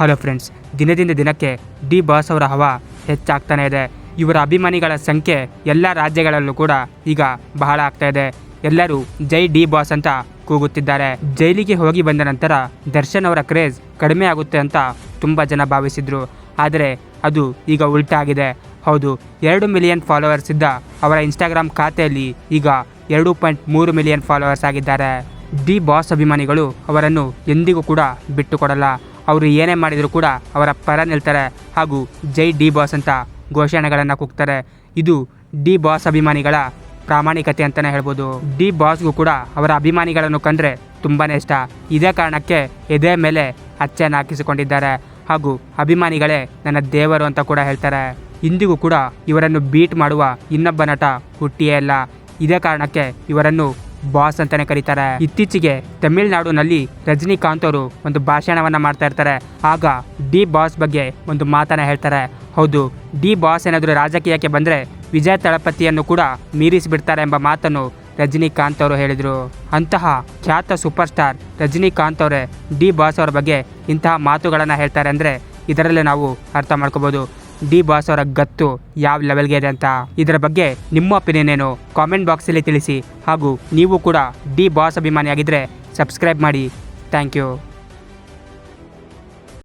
Hello friends, ದಿನದಿಂದ ದಿನಕ್ಕೆ D boss ಅವರ ಹವಾ ಹೆಚ್ಚಾಗ್ತಾನೆ ಇದೆ. ಇವರ ಅಭಿಮಾನಿಗಳ ಸಂಖ್ಯೆ ಎಲ್ಲ ರಾಜ್ಯಗಳಲ್ಲೂ ಕೂಡ ಈಗ ಬಹಳ ಆಗ್ತಾ ಇದೆ. ಎಲ್ಲರೂ ಜೈ ಡಿ ಬಾಸ್ ಅಂತ ಕೂಗುತ್ತಿದ್ದಾರೆ. ಜೈಲಿಗೆ ಹೋಗಿ ಬಂದ ನಂತರ ದರ್ಶನ್ ಅವರ ಕ್ರೇಜ್ ಕಡಿಮೆ ಆಗುತ್ತೆ ಅಂತ ತುಂಬ ಜನ ಭಾವಿಸಿದ್ರು. ಆದರೆ ಅದು ಈಗ ಉಲ್ಟಾ ಆಗಿದೆ. ಹೌದು, 2 ಮಿಲಿಯನ್ ಫಾಲೋವರ್ಸ್ ಇದ್ದ ಅವರ ಇನ್ಸ್ಟಾಗ್ರಾಮ್ ಖಾತೆಯಲ್ಲಿ ಈಗ 2.3 ಮಿಲಿಯನ್ ಫಾಲೋವರ್ಸ್ ಆಗಿದ್ದಾರೆ. ಡಿ ಬಾಸ್ ಅಭಿಮಾನಿಗಳು ಅವರನ್ನು ಎಂದಿಗೂ ಕೂಡ ಬಿಟ್ಟು ಕೊಡಲ್ಲ. ಅವರು ಏನೇ ಮಾಡಿದರೂ ಕೂಡ ಅವರ ಪರ ನಿಲ್ತಾರೆ ಹಾಗೂ ಜೈ ಡಿ ಬಾಸ್ ಅಂತ ಘೋಷಣೆಗಳನ್ನು ಕೂಗ್ತಾರೆ. ಇದು ಡಿ ಬಾಸ್ ಅಭಿಮಾನಿಗಳ ಪ್ರಾಮಾಣಿಕತೆ ಅಂತಲೇ ಹೇಳ್ಬೋದು. ಡಿ ಬಾಸ್ಗೂ ಕೂಡ ಅವರ ಅಭಿಮಾನಿಗಳನ್ನು ಕಂಡ್ರೆ ತುಂಬಾ ಇಷ್ಟ. ಇದೇ ಕಾರಣಕ್ಕೆ ಎದೆ ಮೇಲೆ ಅಚ್ಚೆಯನ್ನು ಹಾಕಿಸಿಕೊಂಡಿದ್ದಾರೆ ಹಾಗೂ ಅಭಿಮಾನಿಗಳೇ ನನ್ನ ದೇವರು ಅಂತ ಕೂಡ ಹೇಳ್ತಾರೆ. ಇಂದಿಗೂ ಕೂಡ ಇವರನ್ನು ಬೀಟ್ ಮಾಡುವ ಇನ್ನೊಬ್ಬ ನಟ ಹುಟ್ಟಿಯೇ ಇಲ್ಲ. ಇದೇ ಕಾರಣಕ್ಕೆ ಇವರನ್ನು ಬಾಸ್ ಅಂತಾನೆ ಕರೀತಾರೆ. ಇತ್ತೀಚೆಗೆ ತಮಿಳುನಾಡಿನಲ್ಲಿ ರಜನಿಕಾಂತ್ ಅವರು ಒಂದು ಭಾಷಣವನ್ನ ಮಾಡ್ತಾ ಇರ್ತಾರೆ. ಆಗ ಡಿ ಬಾಸ್ ಬಗ್ಗೆ ಒಂದು ಮಾತನ್ನ ಹೇಳ್ತಾರೆ. ಹೌದು, ಡಿ ಬಾಸ್ ಏನಾದರೂ ರಾಜಕೀಯಕ್ಕೆ ಬಂದರೆ ವಿಜಯ್ ತಳಪತಿಯನ್ನು ಕೂಡ ಮೀರಿಸಿಬಿಡ್ತಾರೆ ಎಂಬ ಮಾತನ್ನು ರಜನಿಕಾಂತ್ ಅವರು ಹೇಳಿದರು. ಅಂತಹ ಖ್ಯಾತ ಸೂಪರ್ ಸ್ಟಾರ್ ರಜನಿಕಾಂತ್ ಅವರೇ ಡಿ ಬಾಸ್ ಅವರ ಬಗ್ಗೆ ಇಂತಹ ಮಾತುಗಳನ್ನು ಹೇಳ್ತಾರೆ ಅಂದರೆ ಇದರಲ್ಲಿ ನಾವು ಅರ್ಥ ಮಾಡ್ಕೋಬೋದು ಡಿ ಬಾಸ್ ಅವರ ಗತ್ತು ಯಾವ ಲೆವೆಲ್ಗೆ ಇದೆ ಅಂತ. ಇದರ ಬಗ್ಗೆ ನಿಮ್ಮ ಒಪಿನಿಯನ್ ಏನು ಕಾಮೆಂಟ್ ಬಾಕ್ಸಲ್ಲಿ ತಿಳಿಸಿ. ಹಾಗೂ ನೀವು ಕೂಡ ಡಿ ಬಾಸ್ ಅಭಿಮಾನಿಯಾಗಿದ್ದರೆ ಸಬ್ಸ್ಕ್ರೈಬ್ ಮಾಡಿ. Thank you.